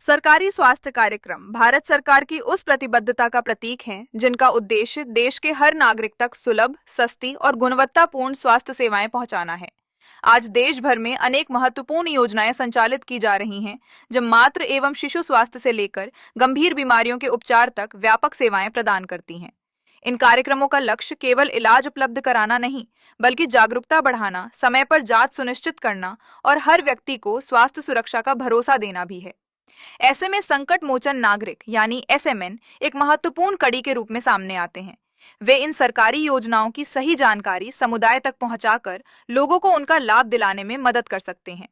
सरकारी स्वास्थ्य कार्यक्रम भारत सरकार की उस प्रतिबद्धता का प्रतीक हैं, जिनका उद्देश्य देश के हर नागरिक तक सुलभ, सस्ती और गुणवत्तापूर्ण स्वास्थ्य सेवाएं पहुंचाना है। आज देश भर में अनेक महत्वपूर्ण योजनाएं संचालित की जा रही हैं, जो मातृ एवं शिशु स्वास्थ्य से लेकर गंभीर बीमारियों के उपचार तक व्यापक सेवाएं प्रदान करती हैं। इन कार्यक्रमों का लक्ष्य केवल इलाज उपलब्ध कराना नहीं, बल्कि जागरूकता बढ़ाना, समय पर जांच सुनिश्चित करना और हर व्यक्ति को स्वास्थ्य सुरक्षा का भरोसा देना भी है। ऐसे में संकट मोचन नागरिक यानी एसएमएन एक महत्वपूर्ण कड़ी के रूप में सामने आते हैं। वे इन सरकारी योजनाओं की सही जानकारी समुदाय तक पहुंचाकर लोगों को उनका लाभ दिलाने में मदद कर सकते हैं।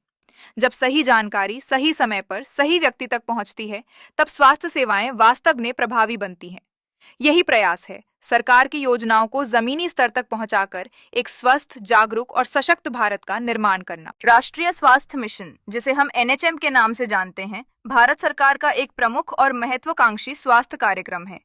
जब सही जानकारी सही समय पर सही व्यक्ति तक पहुंचती है, तब स्वास्थ्य सेवाएं वास्तव में प्रभावी बनती हैं। यही प्रयास है, सरकार की योजनाओं को जमीनी स्तर तक पहुंचाकर एक स्वस्थ, जागरूक और सशक्त भारत का निर्माण करना। राष्ट्रीय स्वास्थ्य मिशन, जिसे हम एनएचएम के नाम से जानते हैं, भारत सरकार का एक प्रमुख और महत्वाकांक्षी स्वास्थ्य कार्यक्रम है।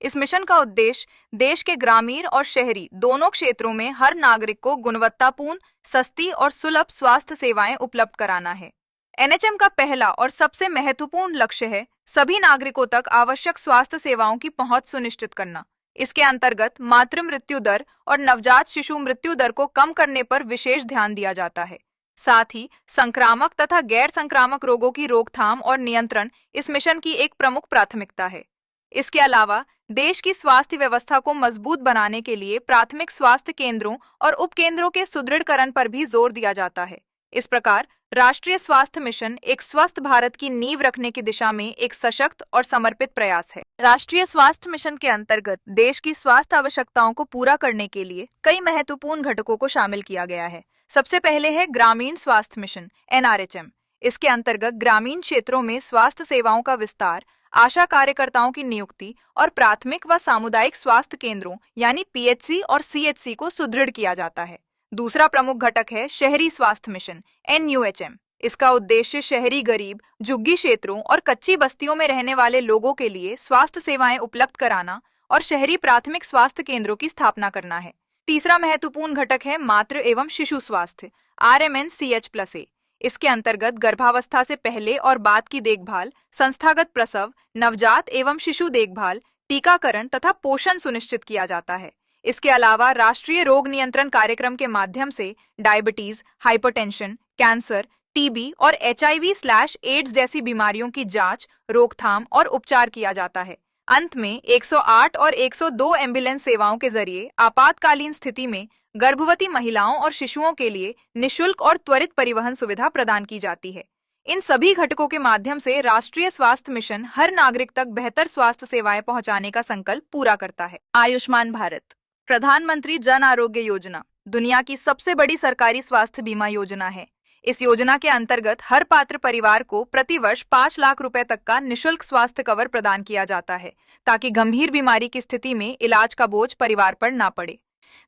इस मिशन का उद्देश्य देश के ग्रामीण और शहरी दोनों क्षेत्रों में हर नागरिक को गुणवत्तापूर्ण, सस्ती और सुलभ स्वास्थ्य सेवाएं उपलब्ध कराना है। एनएचएम का पहला और सबसे महत्वपूर्ण लक्ष्य है सभी नागरिकों तक आवश्यक स्वास्थ्य सेवाओं की पहुंच सुनिश्चित करना। इसके अंतर्गत मातृ मृत्यु दर और नवजात शिशु मृत्यु दर को कम करने पर विशेष ध्यान दिया जाता है। साथ ही संक्रामक तथा गैर संक्रामक रोगों की रोकथाम और नियंत्रण इस मिशन की एक प्रमुख प्राथमिकता है। इसके अलावा देश की स्वास्थ्य व्यवस्था को मजबूत बनाने के लिए प्राथमिक स्वास्थ्य केंद्रों और उपकेंद्रों के सुदृढ़ीकरण पर भी जोर दिया जाता है। इस प्रकार राष्ट्रीय स्वास्थ्य मिशन एक स्वस्थ भारत की नींव रखने की दिशा में एक सशक्त और समर्पित प्रयास है। राष्ट्रीय स्वास्थ्य मिशन के अंतर्गत देश की स्वास्थ्य आवश्यकताओं को पूरा करने के लिए कई महत्वपूर्ण घटकों को शामिल किया गया है। सबसे पहले है ग्रामीण स्वास्थ्य मिशन एनआरएचएम। इसके अंतर्गत ग्रामीण क्षेत्रों में स्वास्थ्य सेवाओं का विस्तार, आशा कार्यकर्ताओं की नियुक्ति और प्राथमिक व सामुदायिक स्वास्थ्य केंद्रों यानी पीएचसी और सीएचसी को सुदृढ़ किया जाता है। दूसरा प्रमुख घटक है शहरी स्वास्थ्य मिशन एनयूएचएम। इसका उद्देश्य शहरी गरीब, झुग्गी क्षेत्रों और कच्ची बस्तियों में रहने वाले लोगों के लिए स्वास्थ्य सेवाएं उपलब्ध कराना और शहरी प्राथमिक स्वास्थ्य केंद्रों की स्थापना करना है। तीसरा महत्वपूर्ण घटक है मातृ एवं शिशु स्वास्थ्य RMNCH+A। इसके अंतर्गत गर्भावस्था से पहले और बाद की देखभाल, संस्थागत प्रसव, नवजात एवं शिशु देखभाल, टीकाकरण तथा पोषण सुनिश्चित किया जाता है। इसके अलावा राष्ट्रीय रोग नियंत्रण कार्यक्रम के माध्यम से डायबिटीज, हाइपरटेंशन, कैंसर, टीबी और HIV/AIDS जैसी बीमारियों की जांच, रोकथाम और उपचार किया जाता है। अंत में 108 और 102 एम्बुलेंस सेवाओं के जरिए आपातकालीन स्थिति में गर्भवती महिलाओं और शिशुओं के लिए निशुल्क और त्वरित परिवहन सुविधा प्रदान की जाती है। इन सभी घटकों के माध्यम से राष्ट्रीय स्वास्थ्य मिशन हर नागरिक तक बेहतर स्वास्थ्य सेवाएं पहुंचाने का संकल्प पूरा करता है। आयुष्मान भारत, प्रधानमंत्री जन आरोग्य योजना दुनिया की सबसे बड़ी सरकारी स्वास्थ्य बीमा योजना है। इस योजना के अंतर्गत हर पात्र परिवार को प्रतिवर्ष 5 लाख रुपए तक का निशुल्क स्वास्थ्य कवर प्रदान किया जाता है, ताकि गंभीर बीमारी की स्थिति में इलाज का बोझ परिवार पर ना पड़े।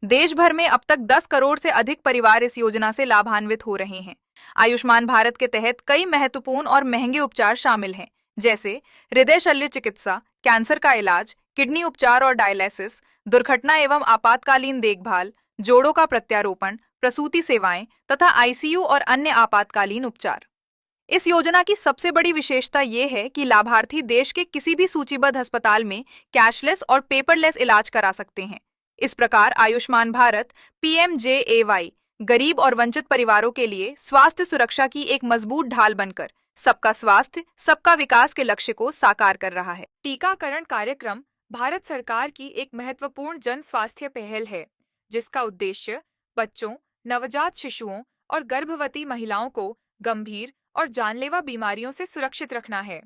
देश भर में अब तक 10 करोड़ से अधिक परिवार इस योजना से लाभान्वित हो रहे हैं। आयुष्मान भारत के तहत कई महत्वपूर्ण और महंगे उपचार शामिल हैं, जैसे हृदय शल्य चिकित्सा, कैंसर का इलाज, किडनी उपचार और डायलिसिस, दुर्घटना एवं आपातकालीन देखभाल, जोड़ों का प्रत्यारोपण, प्रसूति सेवाएं तथा आईसीयू और अन्य आपातकालीन उपचार। इस योजना की सबसे बड़ी विशेषता ये है कि लाभार्थी देश के किसी भी सूचीबद्ध अस्पताल में कैशलेस और पेपरलेस इलाज करा सकते हैं। इस प्रकार आयुष्मान भारत PMJAY गरीब और वंचित परिवारों के लिए स्वास्थ्य सुरक्षा की एक मजबूत ढाल बनकर सबका स्वास्थ्य, सबका विकास के लक्ष्य को साकार कर रहा है। टीकाकरण कार्यक्रम भारत सरकार की एक महत्वपूर्ण जन स्वास्थ्य पहल है, जिसका उद्देश्य बच्चों, नवजात शिशुओं और गर्भवती महिलाओं को गंभीर और जानलेवा बीमारियों से सुरक्षित रखना है।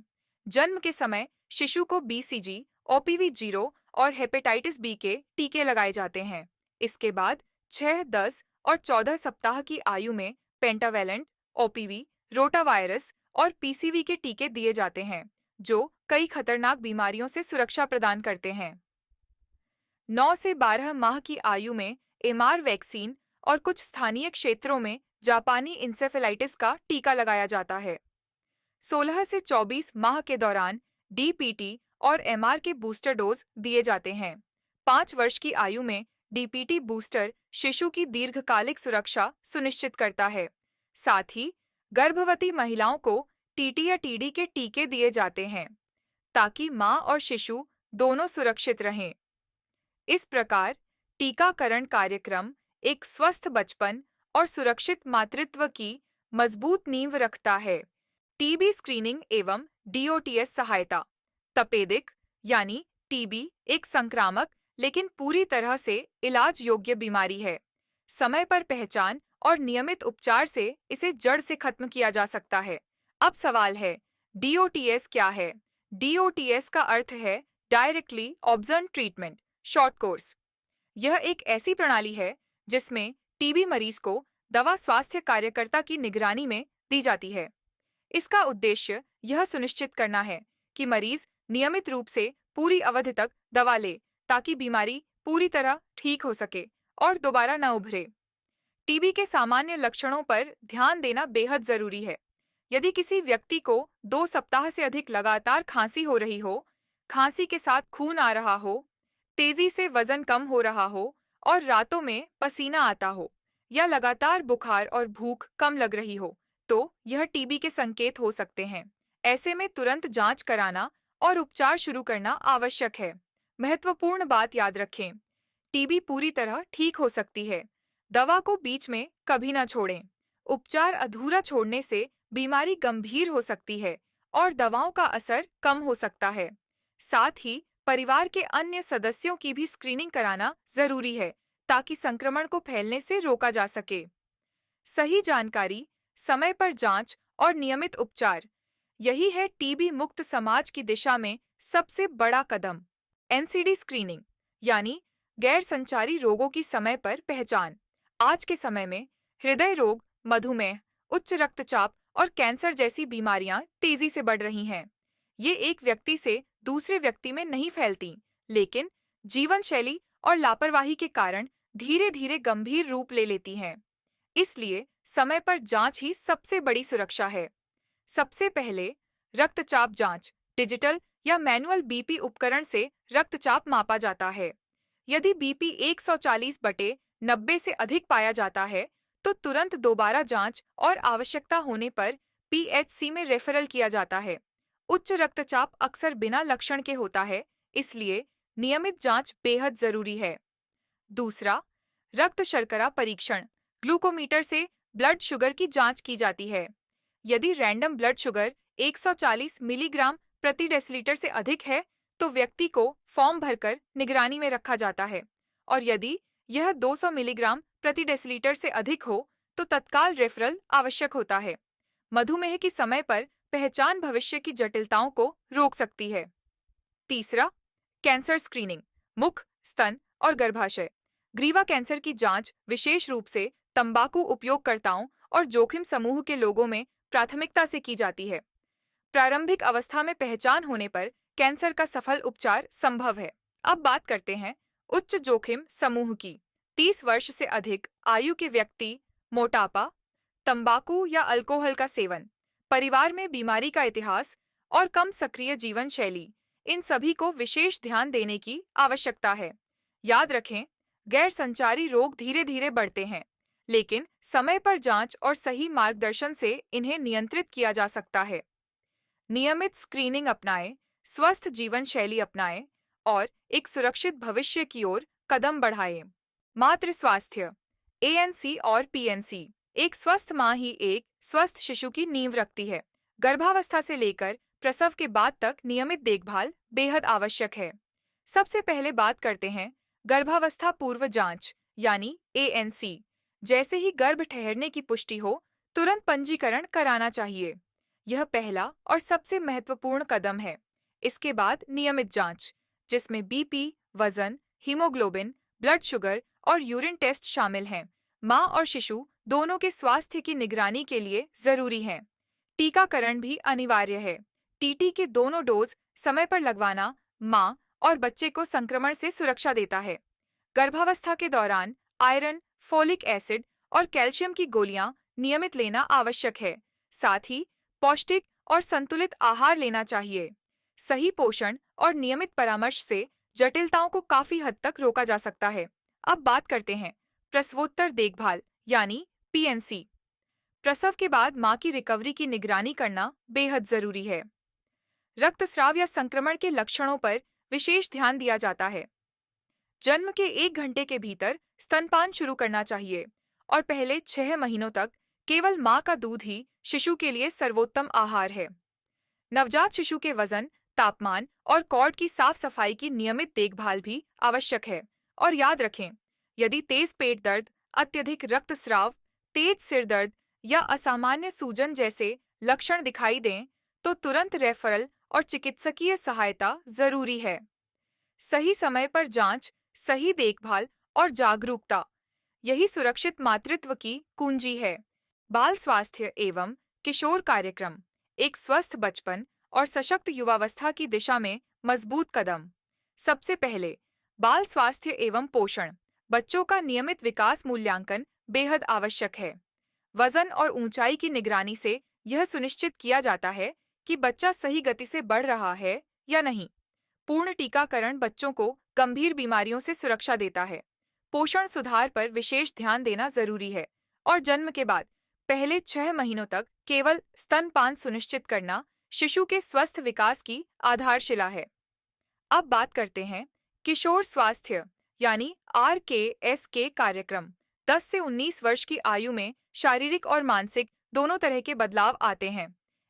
जन्म के समय शिशु को BCG, OPV 0 और हेपेटाइटिस B के टीके लगाए जाते हैं। इसके बाद 6, 10 और 14 सप्ताह की आयु में पेंटावेलेंट, OPV, रोटावायरस और PCV के टीके दिए जाते हैं, जो कई खतरनाक बीमारियों से सुरक्षा प्रदान करते हैं। 9 से 12 माह की आयु में MR वैक्सीन और कुछ स्थानीय क्षेत्रों में जापानी इंसेफेलाइटिस का टीका लगाया जाता है। 16 से 24 माह के दौरान DPT और MR के बूस्टर डोज दिए जाते हैं। 5 वर्ष की आयु में DPT बूस्टर शिशु की दीर्घकालिक सुरक्षा सुनिश्चित करता है। साथ ही गर्भवती महिलाओं को टीटी या टीडी के टीके दिए जाते हैं ताकि मां और शिशु दोनों सुरक्षित रहें। इस प्रकार टीकाकरण कार्यक्रम एक स्वस्थ बचपन और सुरक्षित मातृत्व की मजबूत नींव रखता है। टीबी स्क्रीनिंग एवं डीओटीएस सहायता। तपेदिक यानी टीबी एक संक्रामक लेकिन पूरी तरह से इलाज योग्य बीमारी है। समय पर पहचान और नियमित उपचार से इसे जड़ से खत्म किया जा सकता है। अब सवाल है, डीओटीएस क्या है? डीओटीएस का अर्थ है directly observe treatment, short course. यह एक ऐसी प्रणाली है जिसमें टीबी मरीज को दवा स्वास्थ्य कार्यकर्ता की निगरानी में दी जाती है। इसका उद्देश्य यह सुनिश्चित करना है कि मरीज नियमित रूप से पूरी अवधि तक दवा ले ताकि बीमारी पूरी तरह ठीक हो सके और दोबारा न उभरे। टीबी के सामान्य लक्षणों पर ध्यान देना बेहद जरूरी है। यदि किसी व्यक्ति को 2 सप्ताह से अधिक लगातार खांसी हो रही हो, खांसी के साथ खून आ रहा हो, तेजी से वजन कम हो रहा हो और रातों में पसीना आता हो या लगातार बुखार और भूख कम लग रही हो, तो यह टीबी के संकेत हो सकते हैं। ऐसे में तुरंत जांच कराना और उपचार शुरू करना आवश्यक है। महत्वपूर्ण बात याद रखें, टीबी पूरी तरह ठीक हो सकती है। दवा को बीच में कभी न छोड़ें। उपचार अधूरा छोड़ने से बीमारी गंभीर हो सकती है और दवाओं का असर कम हो सकता है। साथ ही परिवार के अन्य सदस्यों की भी स्क्रीनिंग कराना जरूरी है ताकि संक्रमण को फैलने से रोका जा सके। सही जानकारी, समय पर जांच और नियमित उपचार, यही है टीबी मुक्त समाज की दिशा में सबसे बड़ा कदम। एनसीडी स्क्रीनिंग यानी गैर संचारी रोगों की समय पर पहचान। आज के समय में हृदय रोग, मधुमेह, उच्च रक्तचाप और कैंसर जैसी बीमारियां तेजी से बढ़ रही हैं। ये एक व्यक्ति से दूसरे व्यक्ति में नहीं फैलती, लेकिन जीवन शैली और लापरवाही के कारण धीरे धीरे गंभीर रूप ले लेती हैं। इसलिए समय पर जांच ही सबसे बड़ी सुरक्षा है। सबसे पहले रक्तचाप जांच। डिजिटल या मैनुअल बीपी उपकरण से रक्तचाप मापा जाता है। यदि बीपी 140/90 से अधिक पाया जाता है, तो तुरंत दोबारा जांच और आवश्यकता होने पर पीएचसी में रेफरल किया जाता है। उच्च रक्तचाप अक्सर बिना लक्षण के होता है, इसलिए नियमित जांच बेहद जरूरी है। दूसरा, रक्त शर्करा परीक्षण। ग्लूकोमीटर से ब्लड शुगर की जांच की जाती है। यदि रैंडम ब्लड शुगर 140 मिलीग्राम प्रति डेसिलीटर से अधिक है, तो व्यक्ति को फॉर्म भरकर निगरानी में रखा जाता है, और यदि यह 200 मिलीग्राम प्रति डेसिलीटर से अधिक हो, तो तत्काल रेफरल आवश्यक होता है। मधुमेह की समय पर पहचान भविष्य की जटिलताओं को रोक सकती है। तीसरा, कैंसर स्क्रीनिंग। मुख, स्तन और गर्भाशय। ग्रीवा कैंसर की जांच विशेष रूप से तंबाकू उपयोगकर्ताओं और जोखिम समूह के लोगों में प्राथमिकता से की जाती है। प्रारंभिक अवस्था में पहचान होने पर कैंसर का सफल उपचार संभव है। अब बात करते हैं उच्च जोखिम समूह की। 30 वर्ष से अधिक आयु के व्यक्ति, मोटापा, तंबाकू या अल्कोहल का सेवन, परिवार में बीमारी का इतिहास और कम सक्रिय जीवन शैली, इन सभी को विशेष ध्यान देने की आवश्यकता है। याद रखें, गैर संचारी रोग धीरे धीरे बढ़ते हैं, लेकिन समय पर जांच और सही मार्गदर्शन से इन्हें नियंत्रित किया जा सकता है। नियमित स्क्रीनिंग अपनाएं, स्वस्थ जीवन शैली अपनाएं और एक सुरक्षित भविष्य की ओर कदम बढ़ाएं। मातृ स्वास्थ्य, एएनसी और पीएनसी। एक स्वस्थ मां ही एक स्वस्थ शिशु की नींव रखती है। गर्भावस्था से लेकर प्रसव के बाद तक नियमित देखभाल बेहद आवश्यक है। सबसे पहले बात करते हैं गर्भावस्था पूर्व जांच यानी एएनसी। जैसे ही गर्भ ठहरने की पुष्टि हो, तुरंत पंजीकरण कराना चाहिए। यह पहला और सबसे महत्वपूर्ण कदम है। इसके बाद नियमित जांच, जिसमें बीपी, वजन, हीमोग्लोबिन, ब्लड शुगर और यूरिन टेस्ट शामिल हैं, मां और शिशु दोनों के स्वास्थ्य की निगरानी के लिए जरूरी हैं। टीकाकरण भी अनिवार्य है। टीटी के दोनों डोज समय पर लगवाना मां और बच्चे को संक्रमण से सुरक्षा देता है। गर्भावस्था के दौरान आयरन, फोलिक एसिड और कैल्शियम की गोलियां नियमित लेना आवश्यक है। साथ ही पौष्टिक और संतुलित आहार लेना चाहिए। सही पोषण और नियमित परामर्श से जटिलताओं को काफी हद तक रोका जा सकता है। अब बात करते हैं प्रसवोत्तर देखभाल यानी पीएनसी। प्रसव के बाद मां की रिकवरी की निगरानी करना बेहद जरूरी है। रक्तस्राव या संक्रमण के लक्षणों पर विशेष ध्यान दिया जाता है। जन्म के 1 घंटे के भीतर स्तनपान शुरू करना चाहिए और पहले 6 महीनों तक केवल मां का दूध ही शिशु के लिए सर्वोत्तम आहार है। नवजात शिशु के वजन, तापमान और कॉर्ड की साफ सफाई की नियमित देखभाल भी आवश्यक है। और याद रखें, यदि तेज पेट दर्द, अत्यधिक रक्तस्राव, तेज सिर दर्द या असामान्य सूजन जैसे लक्षण दिखाई दें, तो तुरंत रेफरल और चिकित्सकीय सहायता जरूरी है। सही समय पर जांच, सही देखभाल और जागरूकता, यही सुरक्षित मातृत्व की कुंजी है। बाल स्वास्थ्य एवं किशोर कार्यक्रम, एक स्वस्थ बचपन और सशक्त युवावस्था की दिशा में मजबूत कदम। सबसे पहले, बाल स्वास्थ्य एवं पोषण। बच्चों का नियमित विकास मूल्यांकन बेहद आवश्यक है। वजन और ऊंचाई की निगरानी से यह सुनिश्चित किया जाता है कि बच्चा सही गति से बढ़ रहा है या नहीं। पूर्ण टीकाकरण बच्चों को गंभीर बीमारियों से सुरक्षा देता है। पोषण सुधार पर विशेष ध्यान देना जरूरी है और जन्म के बाद पहले 6 महीनों तक केवल स्तनपान सुनिश्चित करना शिशु के स्वस्थ विकास की आधारशिला है। अब बात करते हैं किशोर स्वास्थ्य यानी RKSK कार्यक्रम। 10 से 19 वर्ष की आयु में शारीरिक और मानसिक दोनों तरह के बदलाव आते हैं।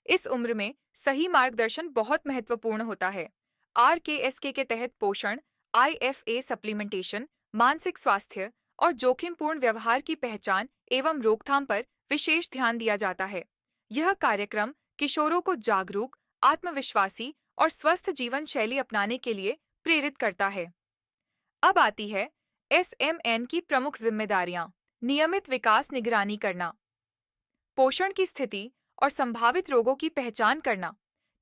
इस उम्र में सही मार्गदर्शन बहुत महत्वपूर्ण होता है। RKSK के तहत पोषण, IFA सप्लीमेंटेशन, मानसिक स्वास्थ्य और जोखिमपूर्ण व्यवहार की पहचान एवं रोकथाम पर विशेष ध्यान दिया जाता है। यह कार्यक्रम किशोरों को जागरूक, आत्मविश्वासी और स्वस्थ जीवन शैली अपनाने के लिए प्रेरित करता है। अब आती है SMN की प्रमुख जिम्मेदारियां। नियमित विकास निगरानी करना, पोषण की स्थिति और संभावित रोगों की पहचान करना,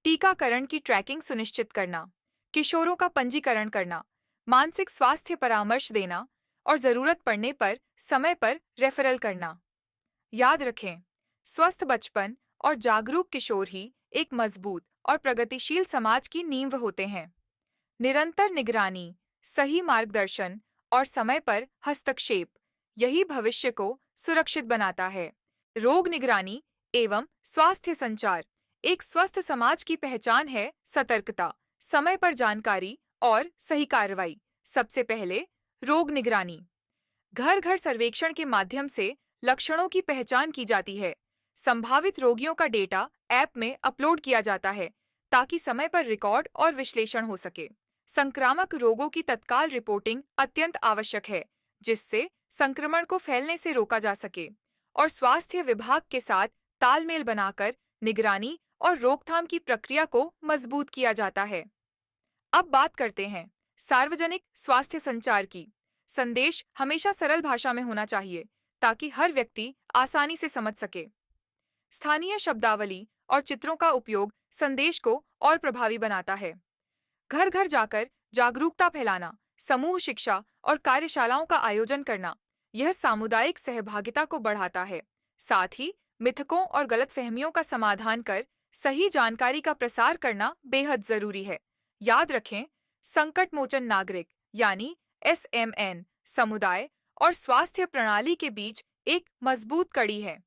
टीकाकरण की ट्रैकिंग सुनिश्चित करना, किशोरों का पंजीकरण करना, मानसिक स्वास्थ्य परामर्श देना और जरूरत पड़ने पर समय पर रेफरल करना। याद रखें, स्वस्थ बचपन और जागरूक किशोर ही एक मजबूत और प्रगतिशील समाज की नींव होते हैं। निरंतर निगरानी, सही मार्गदर्शन और समय पर हस्तक्षेप, यही भविष्य को सुरक्षित बनाता है। रोग निगरानी एवं स्वास्थ्य संचार, एक स्वस्थ समाज की पहचान है सतर्कता, समय पर जानकारी और सही कार्रवाई। सबसे पहले, रोग निगरानी। घर घर सर्वेक्षण के माध्यम से लक्षणों की पहचान की जाती है। संभावित रोगियों का डेटा ऐप में अपलोड किया जाता है ताकि समय पर रिकॉर्ड और विश्लेषण हो सके। संक्रामक रोगों की तत्काल रिपोर्टिंग अत्यंत आवश्यक है, जिससे संक्रमण को फैलने से रोका जा सके और स्वास्थ्य विभाग के साथ तालमेल बनाकर निगरानी और रोकथाम की प्रक्रिया को मजबूत किया जाता है। अब बात करते हैं सार्वजनिक स्वास्थ्य संचार की। संदेश हमेशा सरल भाषा में होना चाहिए ताकि हर व्यक्ति आसानी से समझ सके। स्थानीय शब्दावली और चित्रों का उपयोग संदेश को और प्रभावी बनाता है। घर घर जाकर जागरूकता फैलाना, समूह शिक्षा और कार्यशालाओं का आयोजन करना, यह सामुदायिक सहभागिता को बढ़ाता है। साथ ही मिथकों और गलतफहमियों का समाधान कर सही जानकारी का प्रसार करना बेहद जरूरी है। याद रखें, संकट मोचन नागरिक यानी SMN समुदाय और स्वास्थ्य प्रणाली के बीच एक मजबूत कड़ी है।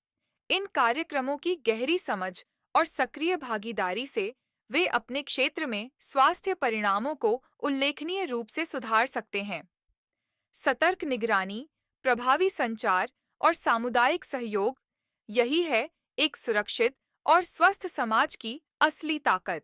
इन कार्यक्रमों की गहरी समझ और सक्रिय भागीदारी से वे अपने क्षेत्र में स्वास्थ्य परिणामों को उल्लेखनीय रूप से सुधार सकते हैं। सतर्क निगरानी, प्रभावी संचार और सामुदायिक सहयोग, यही है एक सुरक्षित और स्वस्थ समाज की असली ताकत।